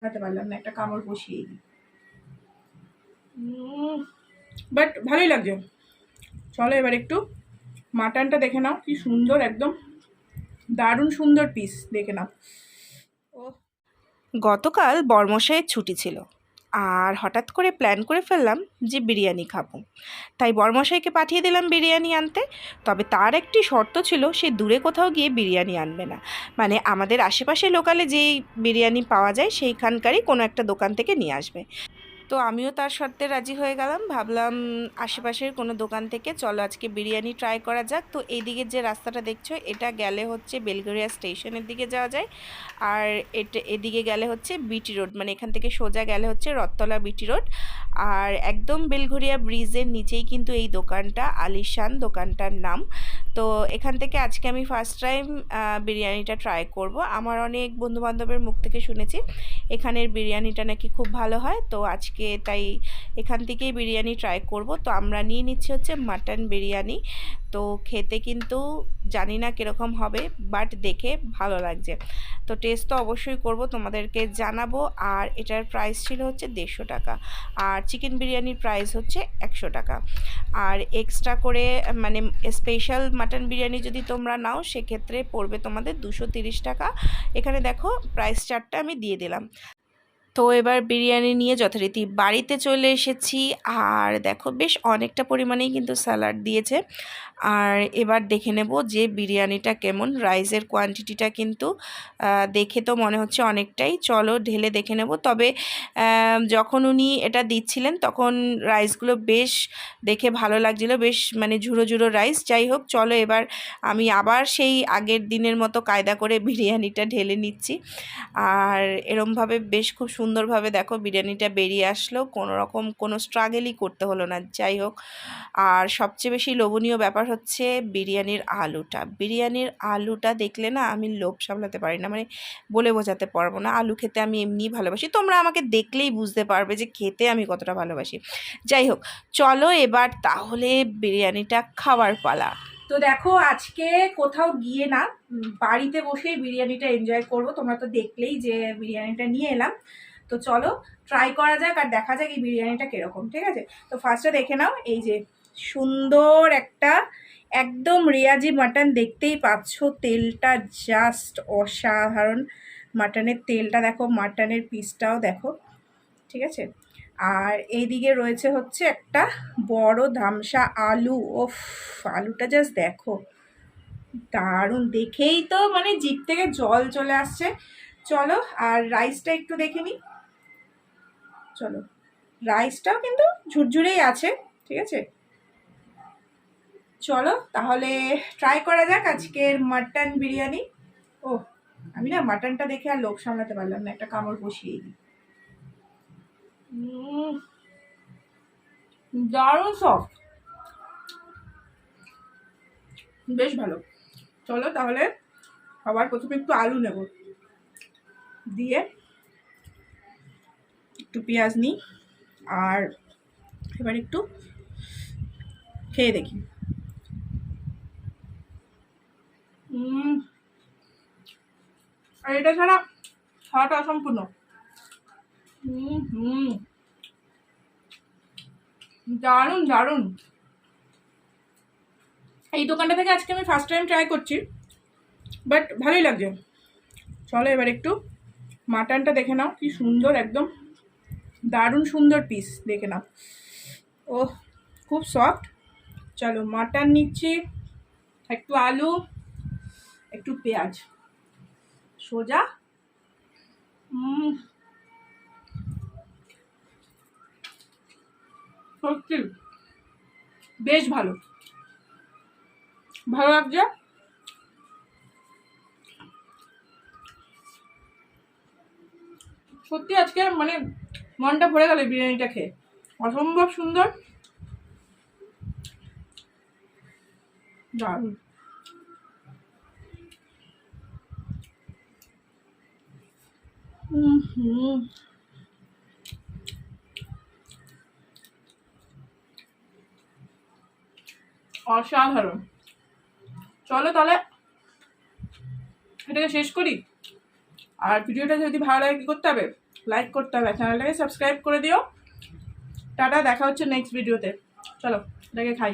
খেতে পারলাম না, একটা কামড় বসিয়ে দিই। বাট ভালোই লাগছে। চলো এবার একটু মাটনটা দেখে নাও, কি সুন্দর, একদম দারুণ সুন্দর পিস, দেখে নাও। ও, গতকাল বরমশাইয়ের ছুটি ছিল, আর হঠাৎ করে প্ল্যান করে ফেললাম যে বিরিয়ানি খাবো। তাই বরমশাইকে পাঠিয়ে দিলাম বিরিয়ানি আনতে। তবে তার একটি শর্ত ছিল, সে দূরে কোথাও গিয়ে বিরিয়ানি আনবে না, মানে আমাদের আশেপাশে লোকালে যেই বিরিয়ানি পাওয়া যায় সেইখানকারই কোনো একটা দোকান থেকে নিয়ে আসবে। তো আমিও তার শর্তে রাজি হয়ে গেলাম। ভাবলাম আশেপাশের কোনো দোকান থেকে চলো আজকে বিরিয়ানি ট্রাই করা যাক। তো এইদিকে যে রাস্তাটা দেখছো, এটা গেলে হচ্ছে বেলঘরিয়া স্টেশনের দিকে যাওয়া যায়, আর এদিকে গেলে হচ্ছে বিটি রোড, মানে এখান থেকে সোজা গেলে হচ্ছে রথতলা বিটি রোড। আর একদম বেলঘরিয়া ব্রিজের নিচেই কিন্তু এই দোকানটা, আলিশান দোকানটার নাম। তো এখান থেকে আজকে আমি ফার্স্ট টাইম বিরিয়ানিটা ট্রাই করব। আমার অনেক বন্ধুবান্ধবের মুখ থেকে শুনেছি এখানের বিরিয়ানিটা নাকি খুব ভালো হয়, তো আজকে তাই এখান থেকেই বিরিয়ানি ট্রাই করব। তো আমরা নিয়ে নিচ্ছি হচ্ছে মাটন বিরিয়ানি। তো খেতে কিন্তু জানি না কীরকম হবে, বাট দেখে ভালো লাগছে। তো টেস্ট তো অবশ্যই করব, তোমাদেরকে জানাবো। আর এটার প্রাইস ছিল হচ্ছে 150 টাকা, আর চিকেন বিরিয়ানির প্রাইস হচ্ছে 100 টাকা। আর এক্সট্রা করে মানে স্পেশাল মাটন বিরিয়ানি যদি তোমরা নাও সেক্ষেত্রে পড়বে তোমাদের 230 টাকা। এখানে দেখো প্রাইস চার্টটা আমি দিয়ে দিলাম। তো এবার বিরিয়ানি নিয়ে যথারীতি বাড়িতে চলে এসেছি। আর দেখো বেশ অনেকটা পরিমাণেই কিন্তু স্যালাড দিয়েছে। আর এবার দেখে নেব যে বিরিয়ানিটা কেমন। রাইসের কোয়ান্টিটিটা কিন্তু দেখে তো মনে হচ্ছে অনেকটাই, চলো ঢেলে দেখে নেব। তবে যখন উনি এটা দিচ্ছিলেন তখন রাইসগুলো বেশ দেখে ভালো লাগছিলো, বেশ মানে ঝুড়ো ঝুড়ো রাইস। যাই হোক, চলো এবার আমি আবার সেই আগের দিনের মতো কায়দা করে বিরিয়ানিটা ঢেলে নিচ্ছি। আর এরমভাবে বেশ খুব সুন্দরভাবে দেখো বিরিয়ানিটা বেরিয়ে আসলো, কোনো রকম কোনো স্ট্রাগেলই করতে হলো না। যাই হোক, আর সবচেয়ে বেশি লোভনীয় ব্যাপার হচ্ছে বিরিয়ানির আলুটা দেখলে না আমি লোভ সামলাতে পারি না, মানে বলে বোঝাতে পারবো না। আলু খেতে আমি এমনিই ভালোবাসি, তোমরা আমাকে দেখলেই বুঝতে পারবে যে খেতে আমি কতটা ভালোবাসি। যাই হোক, চলো এবার তাহলে বিরিয়ানিটা খাওয়ার পালা। তো দেখো আজকে কোথাও গিয়ে না, বাড়িতে বসেই বিরিয়ানিটা এনজয় করব। তোমরা তো দেখলেই যে বিরিয়ানিটা নিয়ে এলাম। তো চলো ট্রাই করা যাক আর দেখা যাক এই বিরিয়ানিটা কিরকম, ঠিক আছে? তো ফার্স্টে দেখে নাও, এই যে সুন্দর একটা একদম রেয়াজি মাটন, দেখতেই পাচ্ছ তেলটা জাস্ট অসাধারণ। মাটনের তেলটা দেখো, মাটনের পিসটাও দেখো, ঠিক আছে? আর এইদিকে রয়েছে হচ্ছে একটা বড় ধামসা আলু। ওফ, আলুটা জাস্ট দেখো, দারুণ, দেখেই তো মানে জিভ থেকে জল চলে আসছে। চলো আর রাইসটা একটু দেখে নিই। চলো, রাইসটাও কিন্তু ঝুরঝুরেই আছে, ঠিক আছে? চলো তাহলে ট্রাই করা যাক আজকের মাটন বিরিয়ানি। ও, আমি না মাটনটা দেখে আর লোভ সামলাতে পারলাম না, একটা কামড় বসিয়ে দিই। দারুণ সফট, বেশ ভালো। চলো তাহলে আবার প্রথমে একটু আলু নেব, দিয়ে একটু পেঁয়াজ নিই, আর এবার একটু খেয়ে দেখি। আর এটা ছাড়া খাওয়াটা অসম্পূর্ণ। দারুণ দারুণ। এই দোকানটা থেকে আজকে আমি ফার্স্ট টাইম ট্রাই করছি, বাট ভালোই লাগছে। চলো এবার একটু মাটনটা দেখে নাও, কি সুন্দর, একদম দারুণ সুন্দর পিস, দেখে নাও। ও, খুব সফট। চলো মাটন নিচ্ছি, একটু আলু, একটু পেঁয়াজ, সোজা। সত্যি বেশ ভালো, ভালো লাগছে। সত্যি আজকে মানে মনটা ভরে গেল বিরিয়ানিটা খেয়ে, অসম্ভব সুন্দর, দারুণ। অসাধারণ। চলো তাহলে এটাকে শেষ করি। আর ভিডিওটা যদি ভালো লাগে কি করতে হবে, লাইক করতে হবে, চ্যানেলটাকে সাবস্ক্রাইব করে দিও। টাটা, দেখা হচ্ছে নেক্সট ভিডিওতে। চলো এটাকে খাই।